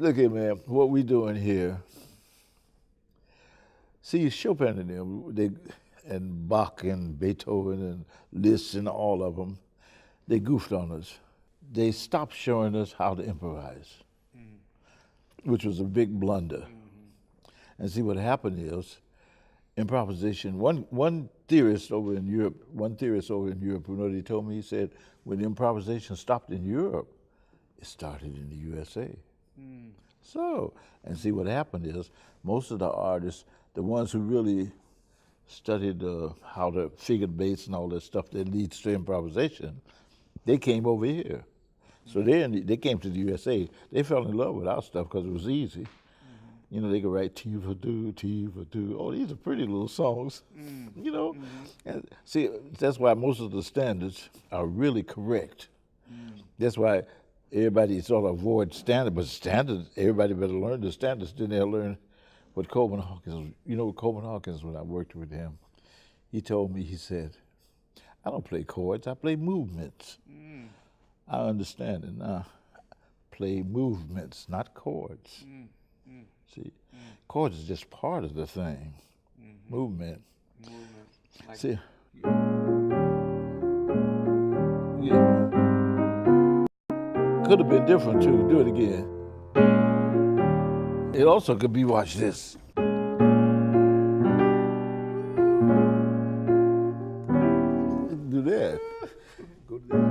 Look at man, what we doing here. See, Chopin and them, and Bach and Beethoven and Liszt and all of them, they goofed on us. They stopped showing us how to improvise, which was a big blunder. And see, what happened is, improvisation. One theorist over in Europe, you know what he told me? He said, when improvisation stopped in Europe, it started in the USA. So, and see what happened is, most of the artists, the ones who really studied how to figure bass and all that stuff that leads to improvisation, they came over here. So they came to the USA. They fell in love with our stuff because it was easy. You know, they could write T for do. Oh, these are pretty little songs, you know? And see, that's why most of the standards are really correct. That's why everybody sort of avoids standard, but standards, everybody better learn the standards. Then they'll learn what Coleman Hawkins, you know, Coleman Hawkins, when I worked with him, he told me, he said, I don't play chords, I play movements. I understand it now. Play movements, not chords. See, chords is just part of the thing. Movement. Like, see, yeah. Could have been different too. Do it again. It also could be, watch this. Do that. Go to that.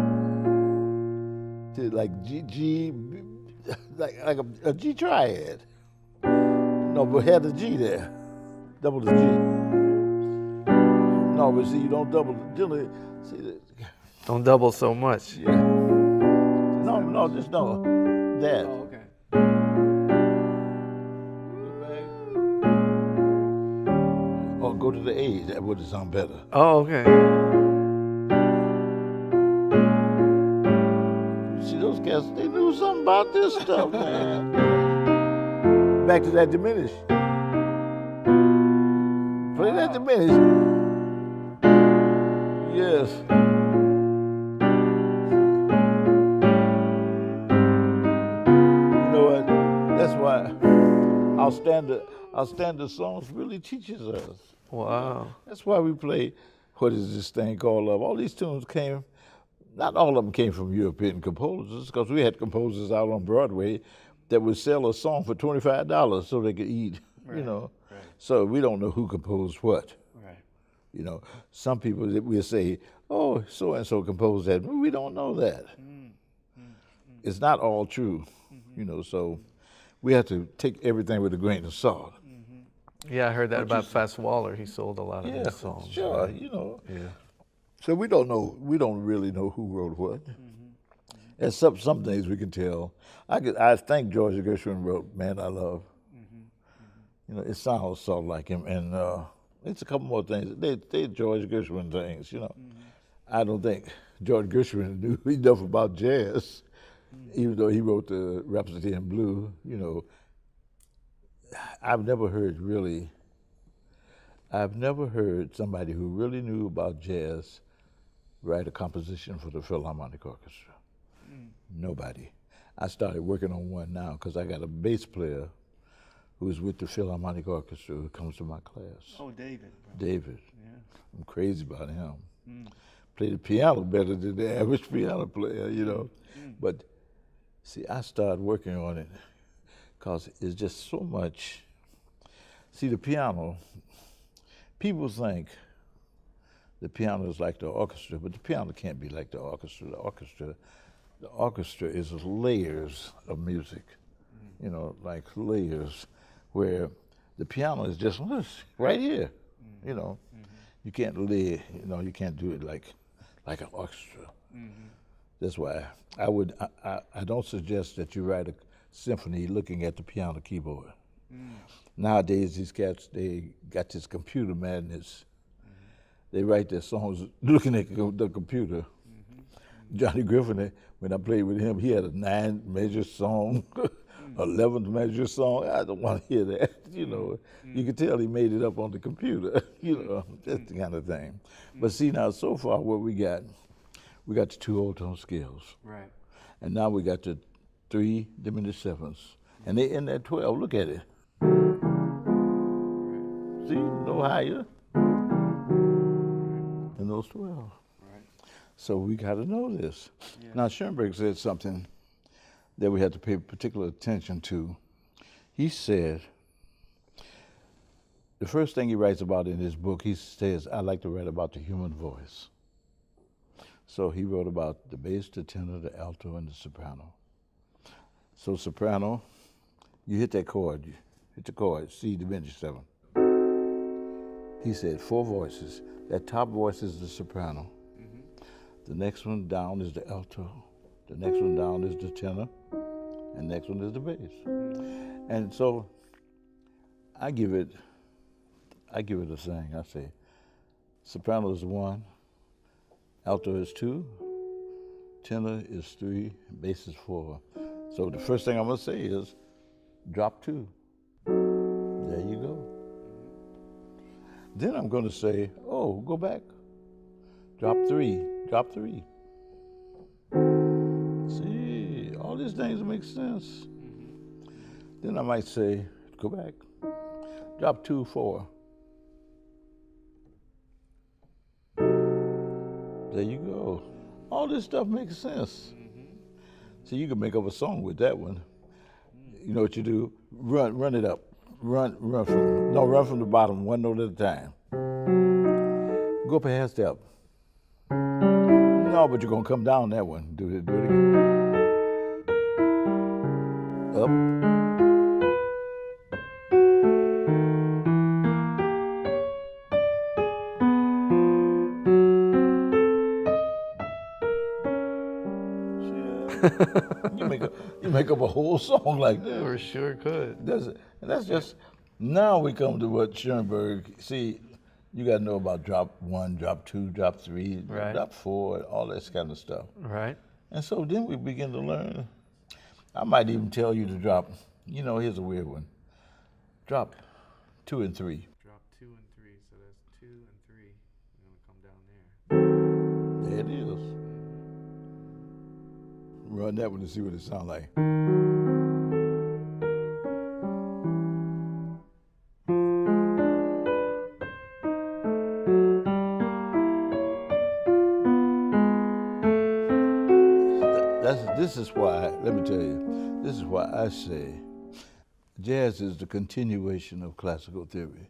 To like G, like a G triad. No, but had the G there. Double the G. No, but see, you don't double the see that. Don't double so much. Yeah. No, just no. That. Oh, okay. Or go to the A, that would sound better. Oh, okay. See, those cats, they knew something about this stuff, man. Back to that diminished. Play that diminished. Yes. You know what? That's why our standard songs really teaches us. Wow. That's why we play, what is this thing called Love? All these tunes came, not all of them came from European composers, because we had composers out on Broadway that would sell a song for $25 so they could eat, you know. Right. So we don't know who composed what. Right. You know, some people that will say, oh, so-and-so composed that. We don't know that. It's not all true, you know, so we have to take everything with a grain of salt. Yeah, I heard that about Fats Waller. He sold a lot of his songs. Sure, you know. Yeah. So we don't really know who wrote what. And some things we can tell. I think George Gershwin wrote "Man I Love." You know, it sounds sort of like him, and it's a couple more things. They George Gershwin things, you know. I don't think George Gershwin knew enough about jazz, even though he wrote the Rhapsody in Blue. You know, I've never heard somebody who really knew about jazz write a composition for the Philharmonic Orchestra. Nobody. I started working on one now because I got a bass player who's with the Philharmonic Orchestra who comes to my class. Oh, David. David. Yeah. I'm crazy about him. Play the piano better than the average piano player, you know. But see, I started working on it because it's just so much. See, the piano, people think the piano is like the orchestra, but the piano can't be like the orchestra. The orchestra is layers of music, you know, like layers, where the piano is just right here, you know. You can't lay, you know, you can't do it like an orchestra. That's why I don't suggest that you write a symphony looking at the piano keyboard. Nowadays, these cats, they got this computer madness. They write their songs looking at the computer. Johnny Griffin, when I played with him, he had a 9-measure song, 11th measure song. I don't want to hear that, you know. You can tell he made it up on the computer, you know, that's the kind of thing. But see now, so far what we got the 2 old tone scales. Right. And now we got the 3 diminished sevenths And they in that 12. Look at it. See, no higher than those 12. Right. So we got to know this. Yeah. Now, Schoenberg said something that we had to pay particular attention to. He said, the first thing he writes about in his book, he says, I like to write about the human voice. So he wrote about the bass, the tenor, the alto, and the soprano. So soprano, you hit that chord, hit the chord, C diminished 7. He said 4 voices. That top voice is the soprano. The next one down is the alto. The next one down is the tenor. And the next one is the bass. And so I give it a thing. I say soprano is 1, alto is 2, tenor is 3, bass is 4. So the first thing I'm gonna say is drop 2. There you go. Then I'm gonna say, oh, go back. Drop 3, drop 3. See, all these things make sense. Then I might say, go back. Drop 2, 4. There you go. All this stuff makes sense. So you can make up a song with that one. You know what you do? Run it up. Run from the bottom, one note at a time. Go up a half step. No, but you're gonna come down that one. Do it again. Up. You make up a whole song like that. We sure could. That's just, now we come to what Schoenberg, see, you got to know about drop 1, drop 2, drop 3, Right. drop 4, all this kind of stuff. Right. And so then we begin to learn. I might even tell you to drop, here's a weird one. Drop 2 and 3. Drop 2 and 3, so that's 2 and 3. We're gonna come down there. There it is. Run that one to see what it sounds like. This is why, let me tell you, this is why I say jazz is the continuation of classical theory.